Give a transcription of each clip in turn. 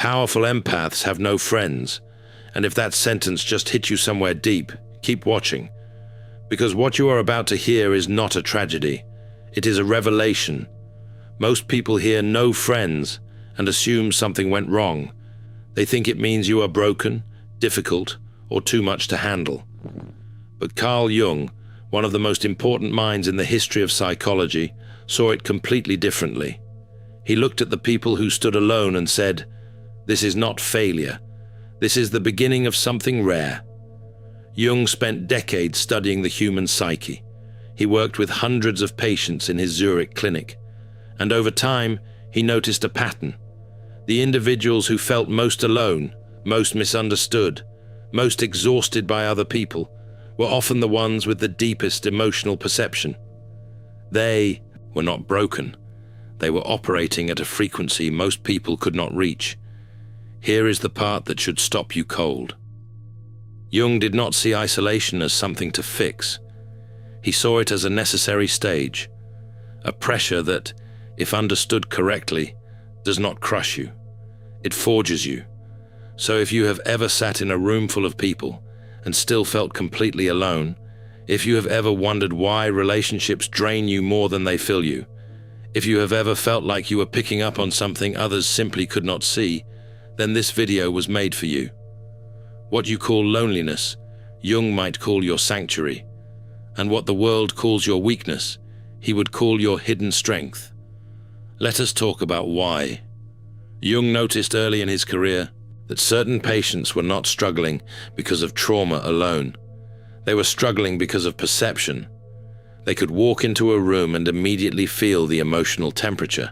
Powerful empaths have no friends, and if that sentence just hit you somewhere deep, keep watching. Because what you are about to hear is not a tragedy, it is a revelation. Most people hear no friends and assume something went wrong. They think it means you are broken, difficult, or too much to handle. But Carl Jung, one of the most important minds in the history of psychology, saw it completely differently. He looked at the people who stood alone and said, "This is not failure. This is the beginning of something rare." Jung spent decades studying the human psyche. He worked with hundreds of patients in his Zurich clinic, and over time, he noticed a pattern. The individuals who felt most alone, most misunderstood, most exhausted by other people, were often the ones with the deepest emotional perception. They were not broken. They were operating at a frequency most people could not reach. Here is the part that should stop you cold. Jung did not see isolation as something to fix. He saw it as a necessary stage, a pressure that, if understood correctly, does not crush you. It forges you. So if you have ever sat in a room full of people and still felt completely alone, if you have ever wondered why relationships drain you more than they fill you, if you have ever felt like you were picking up on something others simply could not see, then this video was made for you. What you call loneliness, Jung might call your sanctuary, and what the world calls your weakness, he would call your hidden strength. Let us talk about why. Jung noticed early in his career that certain patients were not struggling because of trauma alone. They were struggling because of perception. They could walk into a room and immediately feel the emotional temperature.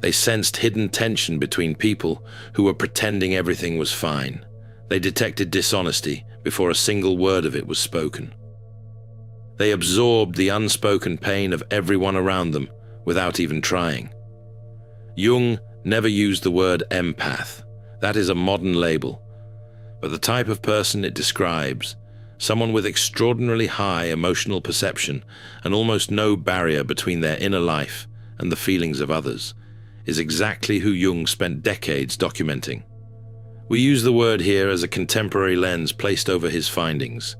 They sensed hidden tension between people who were pretending everything was fine. They detected dishonesty before a single word of it was spoken. They absorbed the unspoken pain of everyone around them without even trying. Jung never used the word empath. That is a modern label. But the type of person it describes, someone with extraordinarily high emotional perception and almost no barrier between their inner life and the feelings of others, is exactly who Jung spent decades documenting. We use the word here as a contemporary lens placed over his findings.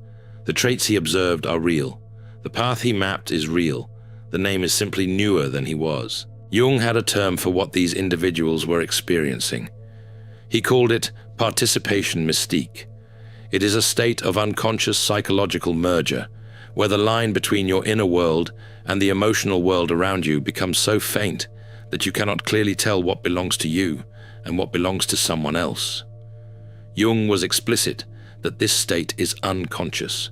The traits he observed are real. The path he mapped is real. The name is simply newer than he was. Jung had a term for what these individuals were experiencing. He called it participation mystique. It is a state of unconscious psychological merger, where the line between your inner world and the emotional world around you becomes so faint that you cannot clearly tell what belongs to you and what belongs to someone else. Jung was explicit that this state is unconscious.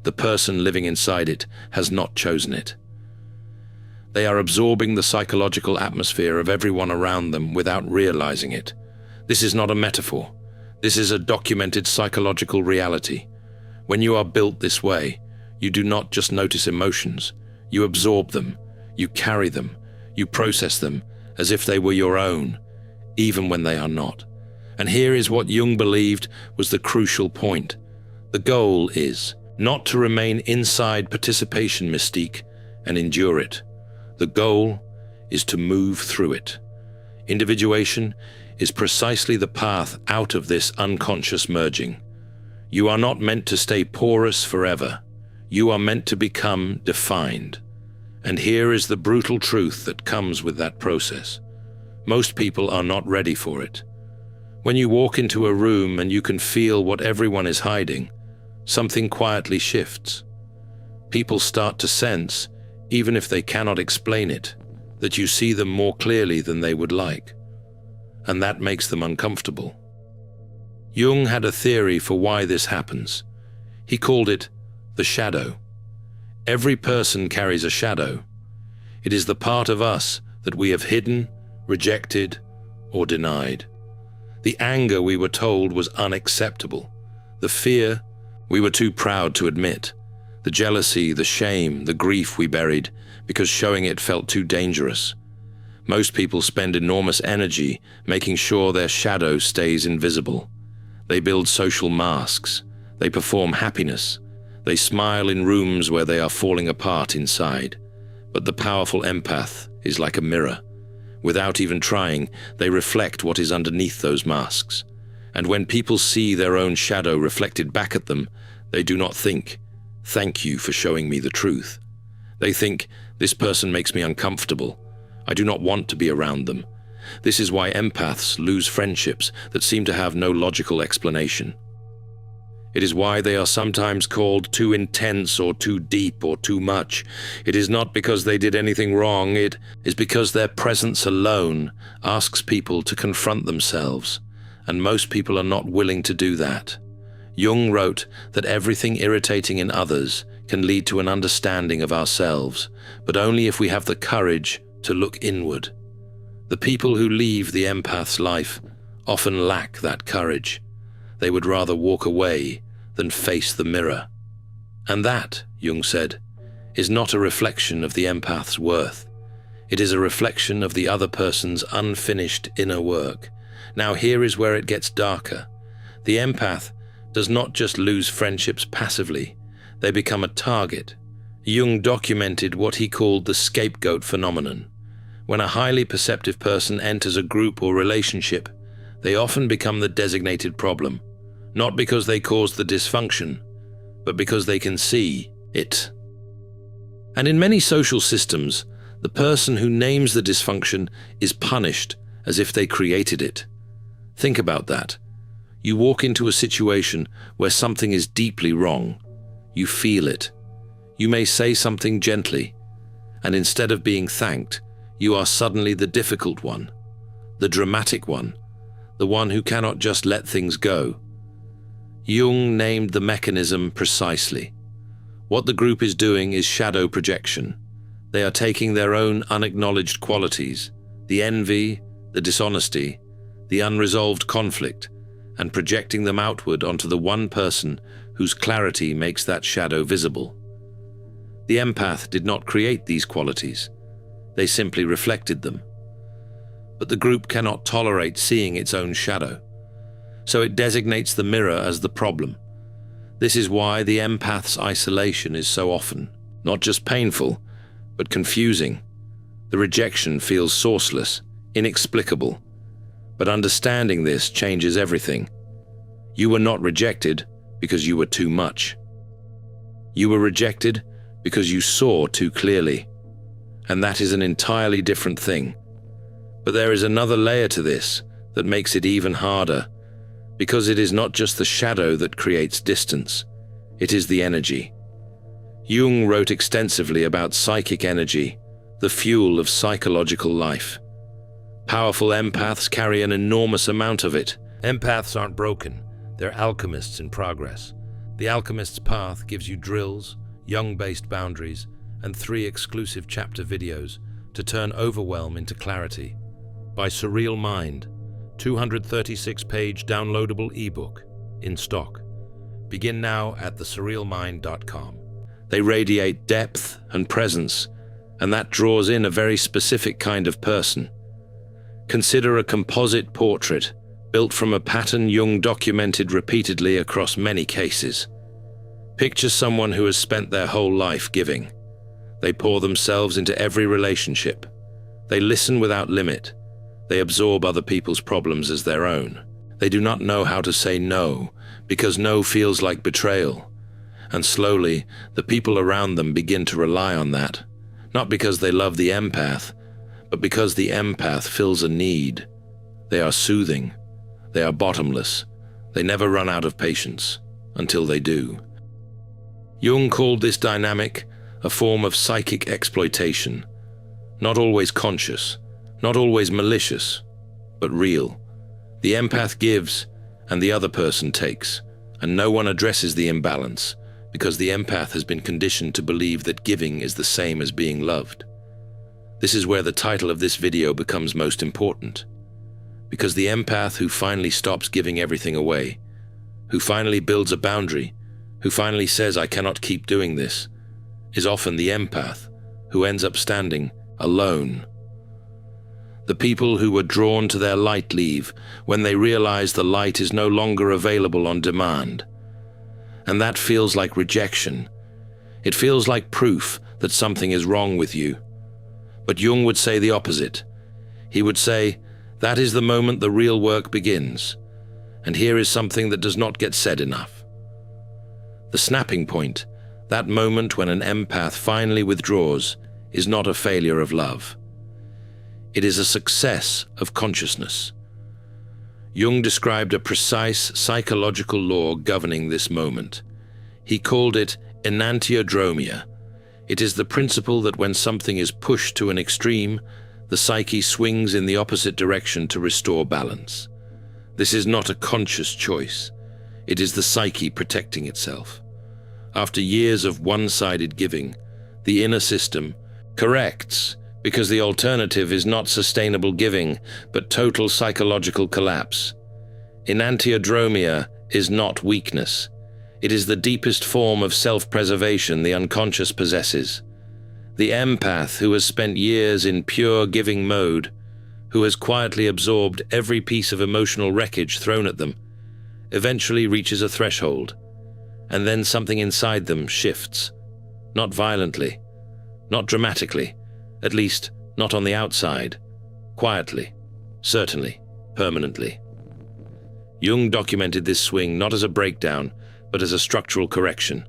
The person living inside it has not chosen it. They are absorbing the psychological atmosphere of everyone around them without realizing it. This is not a metaphor. This is a documented psychological reality. When you are built this way, you do not just notice emotions. You absorb them, you carry them, you process them as if they were your own, even when they are not. And here is what Jung believed was the crucial point. The goal is not to remain inside participation mystique and endure it. The goal is to move through it. Individuation is precisely the path out of this unconscious merging. You are not meant to stay porous forever. You are meant to become defined. And here is the brutal truth that comes with that process. Most people are not ready for it. When you walk into a room and you can feel what everyone is hiding, something quietly shifts. People start to sense, even if they cannot explain it, that you see them more clearly than they would like. And that makes them uncomfortable. Jung had a theory for why this happens. He called it the shadow. Every person carries a shadow. It is the part of us that we have hidden, rejected, or denied. The anger we were told was unacceptable. The fear we were too proud to admit. The jealousy, the shame, the grief we buried because showing it felt too dangerous. Most people spend enormous energy making sure their shadow stays invisible. They build social masks. They perform happiness. They smile in rooms where they are falling apart inside. But the powerful empath is like a mirror. Without even trying, they reflect what is underneath those masks. And when people see their own shadow reflected back at them, they do not think, "Thank you for showing me the truth." They think, "This person makes me uncomfortable. I do not want to be around them." This is why empaths lose friendships that seem to have no logical explanation. It is why they are sometimes called too intense or too deep or too much. It is not because they did anything wrong, it is because their presence alone asks people to confront themselves, and most people are not willing to do that. Jung wrote that everything irritating in others can lead to an understanding of ourselves, but only if we have the courage to look inward. The people who leave the empath's life often lack that courage. They would rather walk away than face the mirror. And that, Jung said, is not a reflection of the empath's worth. It is a reflection of the other person's unfinished inner work. Now here is where it gets darker. The empath does not just lose friendships passively, they become a target. Jung documented what he called the scapegoat phenomenon. When a highly perceptive person enters a group or relationship, they often become the designated problem, not because they caused the dysfunction, but because they can see it. And in many social systems, the person who names the dysfunction is punished as if they created it. Think about that. You walk into a situation where something is deeply wrong. You feel it. You may say something gently, and instead of being thanked, you are suddenly the difficult one, the dramatic one, the one who cannot just let things go. Jung named the mechanism precisely. What the group is doing is shadow projection. They are taking their own unacknowledged qualities, the envy, the dishonesty, the unresolved conflict, and projecting them outward onto the one person whose clarity makes that shadow visible. The empath did not create these qualities. They simply reflected them. But the group cannot tolerate seeing its own shadow, so it designates the mirror as the problem. This is why the empath's isolation is so often not just painful, but confusing. The rejection feels sourceless, inexplicable. But understanding this changes everything. You were not rejected because you were too much. You were rejected because you saw too clearly. And that is an entirely different thing. But there is another layer to this that makes it even harder, because it is not just the shadow that creates distance, it is the energy. Jung wrote extensively about psychic energy, the fuel of psychological life. Powerful empaths carry an enormous amount of it. Empaths aren't broken, they're alchemists in progress. The Alchemist's Path gives you drills, Jung-based boundaries, and 3 exclusive chapter videos to turn overwhelm into clarity. By Surreal Mind, 236-page downloadable ebook, in stock. Begin now at thesurrealmind.com. They radiate depth and presence, and that draws in a very specific kind of person. Consider a composite portrait built from a pattern Jung documented repeatedly across many cases. Picture someone who has spent their whole life giving. They pour themselves into every relationship. They listen without limit. They absorb other people's problems as their own. They do not know how to say no, because no feels like betrayal. And slowly, the people around them begin to rely on that, not because they love the empath, but because the empath fills a need. They are soothing. They are bottomless. They never run out of patience, until they do. Jung called this dynamic a form of psychic exploitation, not always conscious, not always malicious, but real. The empath gives, and the other person takes, and no one addresses the imbalance, because the empath has been conditioned to believe that giving is the same as being loved. This is where the title of this video becomes most important, because the empath who finally stops giving everything away, who finally builds a boundary, who finally says, "I cannot keep doing this," is often the empath who ends up standing alone. The people who were drawn to their light leave when they realize the light is no longer available on demand. And that feels like rejection. It feels like proof that something is wrong with you. But Jung would say the opposite. He would say, "That is the moment the real work begins. And here is something that does not get said enough." The snapping point, that moment when an empath finally withdraws, is not a failure of love. It is a success of consciousness. Jung described a precise psychological law governing this moment. He called it enantiodromia. It is the principle that when something is pushed to an extreme, the psyche swings in the opposite direction to restore balance. This is not a conscious choice. It is the psyche protecting itself. After years of one-sided giving, the inner system corrects, because the alternative is not sustainable giving, but total psychological collapse. Enantiodromia is not weakness. It is the deepest form of self-preservation the unconscious possesses. The empath, who has spent years in pure giving mode, who has quietly absorbed every piece of emotional wreckage thrown at them, eventually reaches a threshold, and then something inside them shifts. Not violently, not dramatically, at least not on the outside. Quietly, certainly, permanently. Jung documented this swing not as a breakdown, but as a structural correction.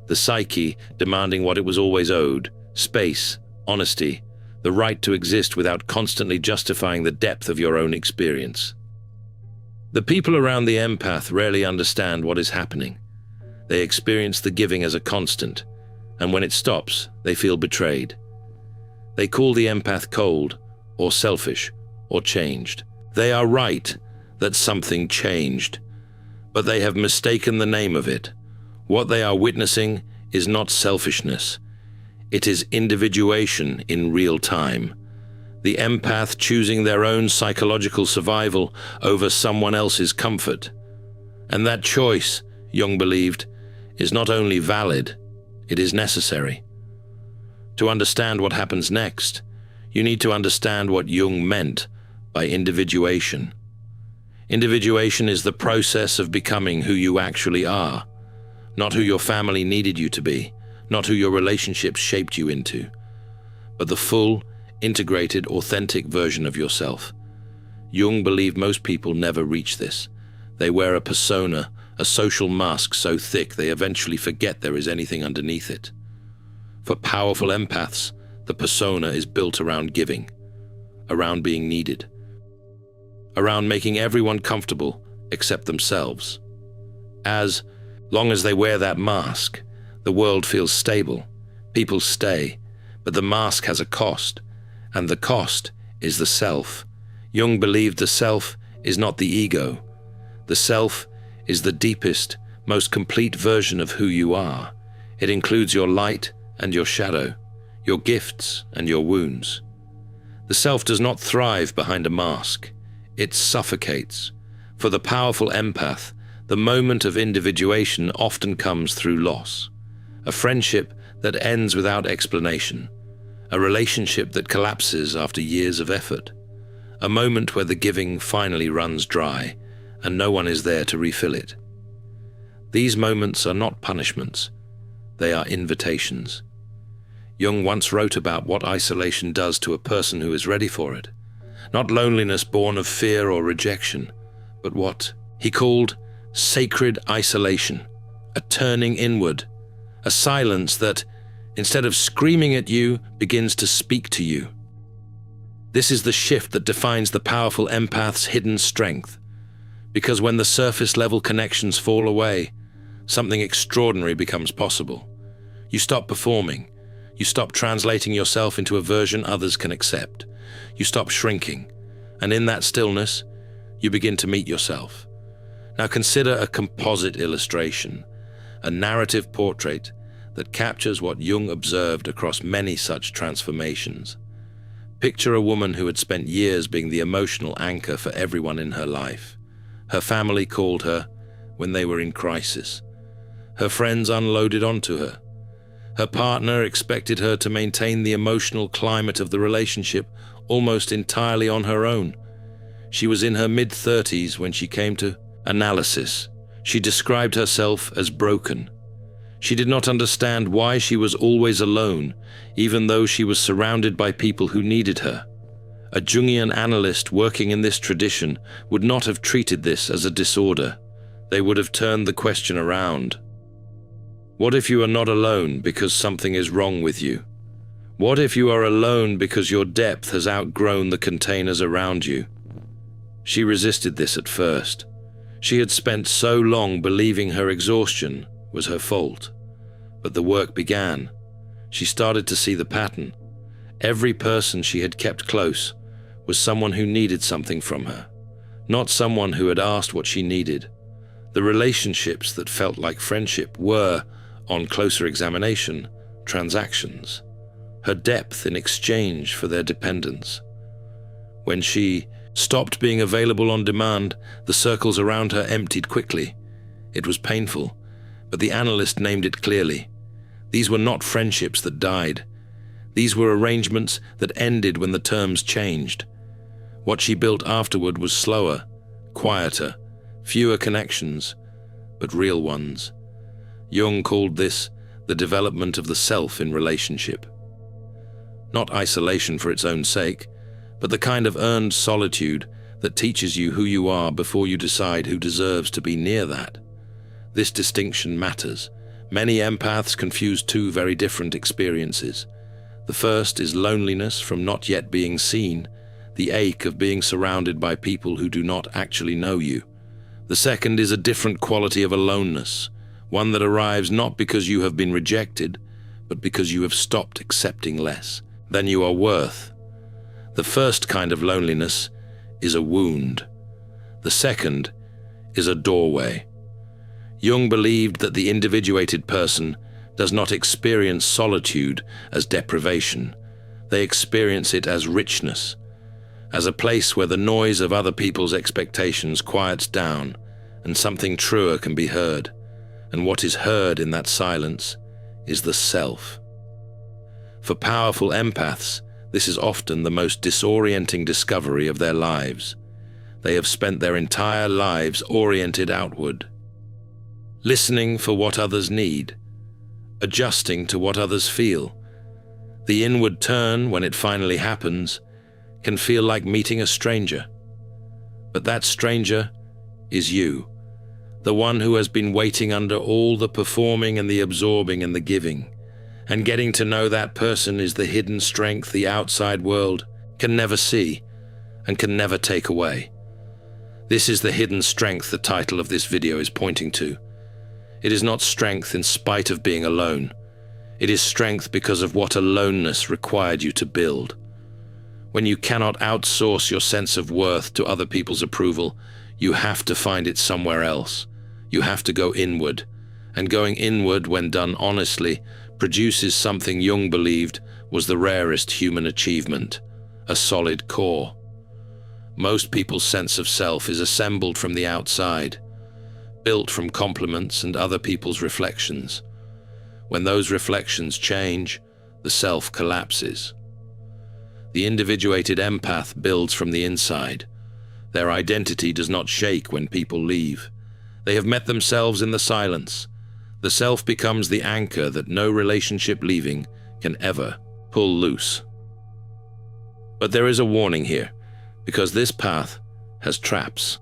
The psyche demanding what it was always owed: space, honesty, the right to exist without constantly justifying the depth of your own experience. The people around the empath rarely understand what is happening. They experience the giving as a constant, and when it stops, they feel betrayed. They call the empath cold, or selfish, or changed. They are right that something changed, but they have mistaken the name of it. What they are witnessing is not selfishness. It is individuation in real time. The empath choosing their own psychological survival over someone else's comfort. And that choice, Jung believed, is not only valid, it is necessary. To understand what happens next, you need to understand what Jung meant by individuation. Individuation is the process of becoming who you actually are, not who your family needed you to be, not who your relationships shaped you into, but the full, integrated, authentic version of yourself. Jung believed most people never reach this. They wear a persona, a social mask so thick they eventually forget there is anything underneath it. For powerful empaths, the persona is built around giving, around being needed, around making everyone comfortable except themselves. As long as they wear that mask, the world feels stable, people stay, but the mask has a cost, and the cost is the self. Jung believed the self is not the ego. The self is the deepest, most complete version of who you are. It includes your light and your shadow, your gifts and your wounds. The self does not thrive behind a mask. It suffocates. For the powerful empath, the moment of individuation often comes through loss. A friendship that ends without explanation. A relationship that collapses after years of effort. A moment where the giving finally runs dry and no one is there to refill it. These moments are not punishments. They are invitations. Jung once wrote about what isolation does to a person who is ready for it. Not loneliness born of fear or rejection, but what he called sacred isolation, a turning inward, a silence that, instead of screaming at you, begins to speak to you. This is the shift that defines the powerful empath's hidden strength, because when the surface-level connections fall away, something extraordinary becomes possible. You stop performing. You stop translating yourself into a version others can accept. You stop shrinking, and in that stillness, you begin to meet yourself. Now consider a composite illustration, a narrative portrait that captures what Jung observed across many such transformations. Picture a woman who had spent years being the emotional anchor for everyone in her life. Her family called her when they were in crisis. Her friends unloaded onto her. Her partner expected her to maintain the emotional climate of the relationship almost entirely on her own. She was in her mid-30s when she came to analysis. She described herself as broken. She did not understand why she was always alone, even though she was surrounded by people who needed her. A Jungian analyst working in this tradition would not have treated this as a disorder. They would have turned the question around. What if you are not alone because something is wrong with you? What if you are alone because your depth has outgrown the containers around you? She resisted this at first. She had spent so long believing her exhaustion was her fault. But the work began. She started to see the pattern. Every person she had kept close was someone who needed something from her, not someone who had asked what she needed. The relationships that felt like friendship were, on closer examination, transactions. Her depth in exchange for their dependence. When she stopped being available on demand, the circles around her emptied quickly. It was painful, but the analyst named it clearly. These were not friendships that died. These were arrangements that ended when the terms changed. What she built afterward was slower, quieter, fewer connections, but real ones. Jung called this the development of the self in relationship. Not isolation for its own sake, but the kind of earned solitude that teaches you who you are before you decide who deserves to be near that. This distinction matters. Many empaths confuse two very different experiences. The first is loneliness from not yet being seen, the ache of being surrounded by people who do not actually know you. The second is a different quality of aloneness, one that arrives not because you have been rejected, but because you have stopped accepting less than you are worth. The first kind of loneliness is a wound. The second is a doorway. Jung believed that the individuated person does not experience solitude as deprivation. They experience it as richness, as a place where the noise of other people's expectations quiets down and something truer can be heard. And what is heard in that silence is the self. For powerful empaths, this is often the most disorienting discovery of their lives. They have spent their entire lives oriented outward, listening for what others need, adjusting to what others feel. The inward turn, when it finally happens, can feel like meeting a stranger. But that stranger is you, the one who has been waiting under all the performing and the absorbing and the giving. And getting to know that person is the hidden strength the outside world can never see and can never take away. This is the hidden strength the title of this video is pointing to. It is not strength in spite of being alone. It is strength because of what aloneness required you to build. When you cannot outsource your sense of worth to other people's approval, you have to find it somewhere else. You have to go inward. And going inward, when done honestly, produces something Jung believed was the rarest human achievement, a solid core. Most people's sense of self is assembled from the outside, built from compliments and other people's reflections. When those reflections change, the self collapses. The individuated empath builds from the inside. Their identity does not shake when people leave. They have met themselves in the silence. The self becomes the anchor that no relationship leaving can ever pull loose. But there is a warning here, because this path has traps.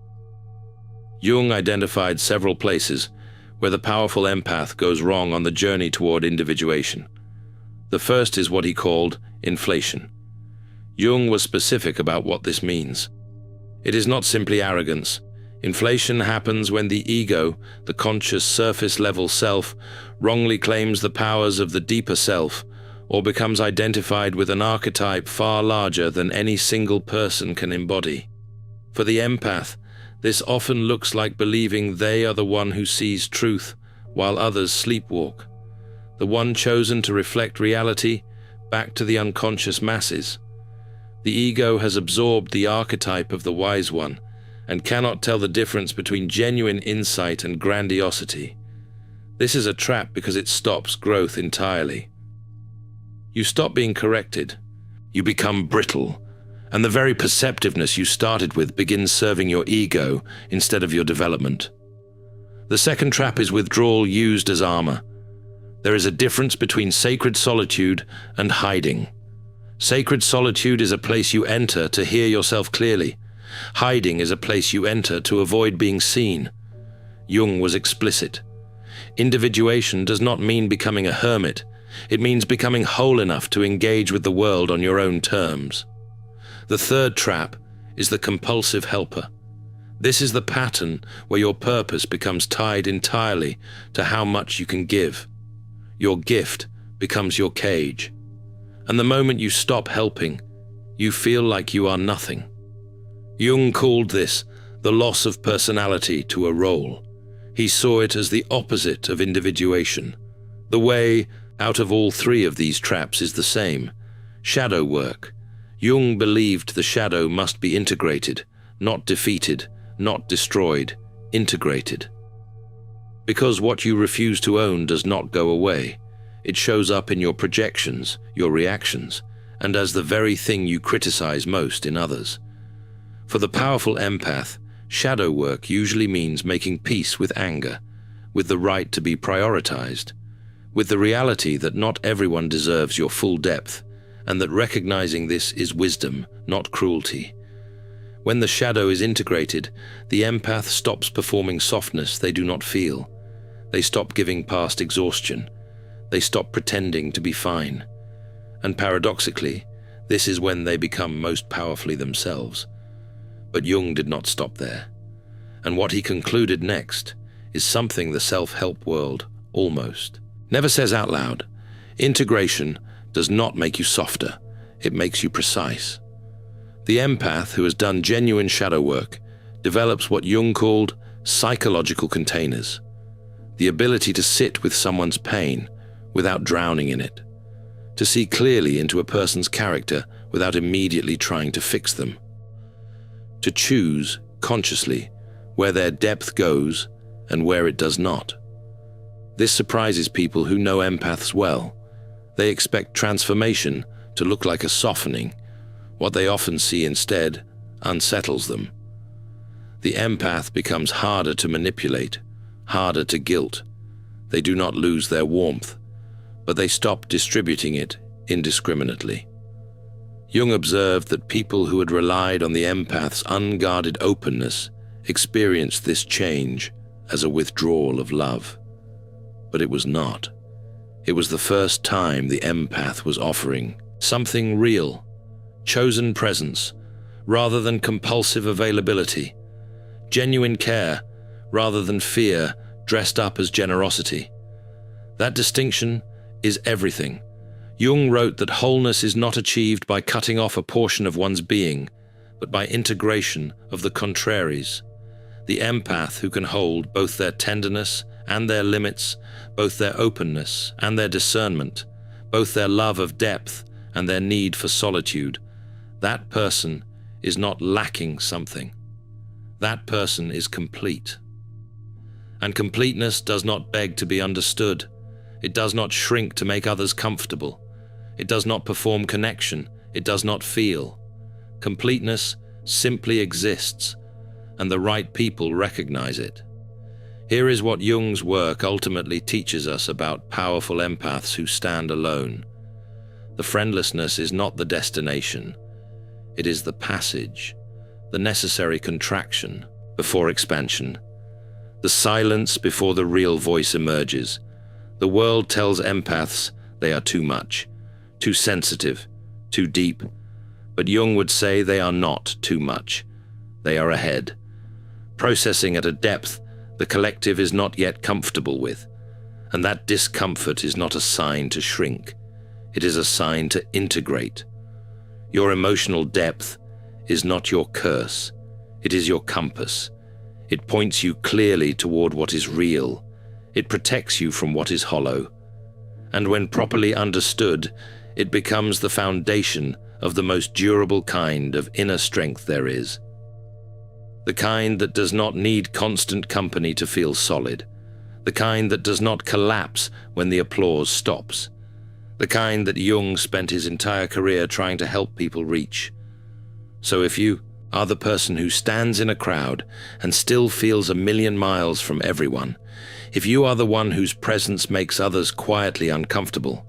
Jung identified several places where the powerful empath goes wrong on the journey toward individuation. The first is what he called inflation. Jung was specific about what this means. It is not simply arrogance. Inflation happens when the ego, the conscious surface-level self, wrongly claims the powers of the deeper self, or becomes identified with an archetype far larger than any single person can embody. For the empath, this often looks like believing they are the one who sees truth, while others sleepwalk, the one chosen to reflect reality back to the unconscious masses. The ego has absorbed the archetype of the wise one, and cannot tell the difference between genuine insight and grandiosity. This is a trap because it stops growth entirely. You stop being corrected. You become brittle, and the very perceptiveness you started with begins serving your ego instead of your development. The second trap is withdrawal used as armor. There is a difference between sacred solitude and hiding. Sacred solitude is a place you enter to hear yourself clearly. Hiding is a place you enter to avoid being seen. Jung was explicit. Individuation does not mean becoming a hermit. It means becoming whole enough to engage with the world on your own terms. The third trap is the compulsive helper. This is the pattern where your purpose becomes tied entirely to how much you can give. Your gift becomes your cage. And the moment you stop helping, you feel like you are nothing. Jung called this the loss of personality to a role. He saw it as the opposite of individuation. The way out of all three of these traps is the same: shadow work. Jung believed the shadow must be integrated, not defeated, not destroyed, integrated. Because what you refuse to own does not go away. It shows up in your projections, your reactions, and as the very thing you criticize most in others. For the powerful empath, shadow work usually means making peace with anger, with the right to be prioritized, with the reality that not everyone deserves your full depth, and that recognizing this is wisdom, not cruelty. When the shadow is integrated, the empath stops performing softness they do not feel. They stop giving past exhaustion. They stop pretending to be fine. And paradoxically, this is when they become most powerfully themselves. But Jung did not stop there. And what he concluded next is something the self-help world almost never says out loud. Integration does not make you softer, it makes you precise. The empath who has done genuine shadow work develops what Jung called psychological containers, the ability to sit with someone's pain without drowning in it, to see clearly into a person's character without immediately trying to fix them, to choose consciously where their depth goes and where it does not. This surprises people who know empaths well. They expect transformation to look like a softening. What they often see instead unsettles them. The empath becomes harder to manipulate, harder to guilt. They do not lose their warmth, but they stop distributing it indiscriminately. Jung observed that people who had relied on the empath's unguarded openness experienced this change as a withdrawal of love. But it was not. It was the first time the empath was offering something real, chosen presence, rather than compulsive availability, genuine care, rather than fear dressed up as generosity. That distinction is everything. Jung wrote that wholeness is not achieved by cutting off a portion of one's being, but by integration of the contraries. The empath who can hold both their tenderness and their limits, both their openness and their discernment, both their love of depth and their need for solitude, that person is not lacking something. That person is complete. And completeness does not beg to be understood. It does not shrink to make others comfortable. It does not perform connection. It does not feel. Completeness simply exists, and the right people recognize it. Here is what Jung's work ultimately teaches us about powerful empaths who stand alone. The friendlessness is not the destination. It is the passage, the necessary contraction before expansion, the silence before the real voice emerges. The world tells empaths they are too much, too sensitive, too deep. But Jung would say they are not too much. They are ahead, processing at a depth the collective is not yet comfortable with. And that discomfort is not a sign to shrink. It is a sign to integrate. Your emotional depth is not your curse. It is your compass. It points you clearly toward what is real. It protects you from what is hollow. And when properly understood, it becomes the foundation of the most durable kind of inner strength there is. The kind that does not need constant company to feel solid. The kind that does not collapse when the applause stops. The kind that Jung spent his entire career trying to help people reach. So if you are the person who stands in a crowd and still feels a million miles from everyone, if you are the one whose presence makes others quietly uncomfortable,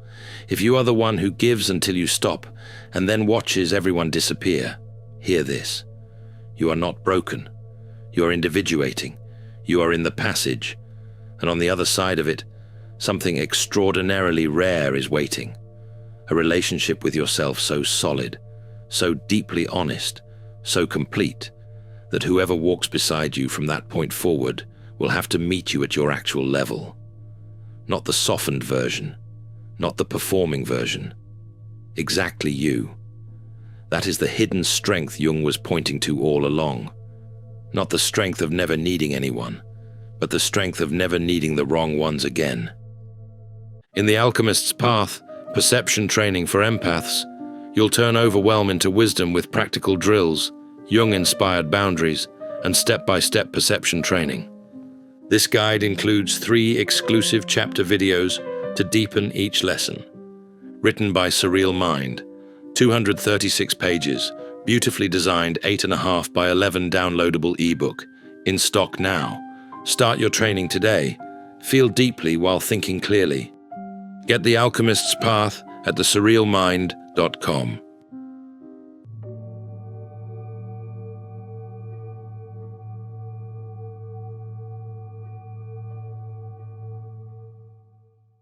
If you are the one who gives until you stop and then watches everyone disappear, hear this. You are not broken. You are individuating. You are in the passage. And on the other side of it, something extraordinarily rare is waiting. A relationship with yourself so solid, so deeply honest, so complete, that whoever walks beside you from that point forward will have to meet you at your actual level. Not the softened version, not the performing version. Exactly you. That is the hidden strength Jung was pointing to all along. Not the strength of never needing anyone, but the strength of never needing the wrong ones again. In The Alchemist's Path, perception training for empaths, you'll turn overwhelm into wisdom with practical drills, Jung-inspired boundaries, and step-by-step perception training. This guide includes 3 exclusive chapter videos to deepen each lesson. Written by Surreal Mind, 236 pages, beautifully designed 8.5 by 11 downloadable ebook, in stock now. Start your training today. Feel deeply while thinking clearly. Get The Alchemist's Path at thesurrealmind.com.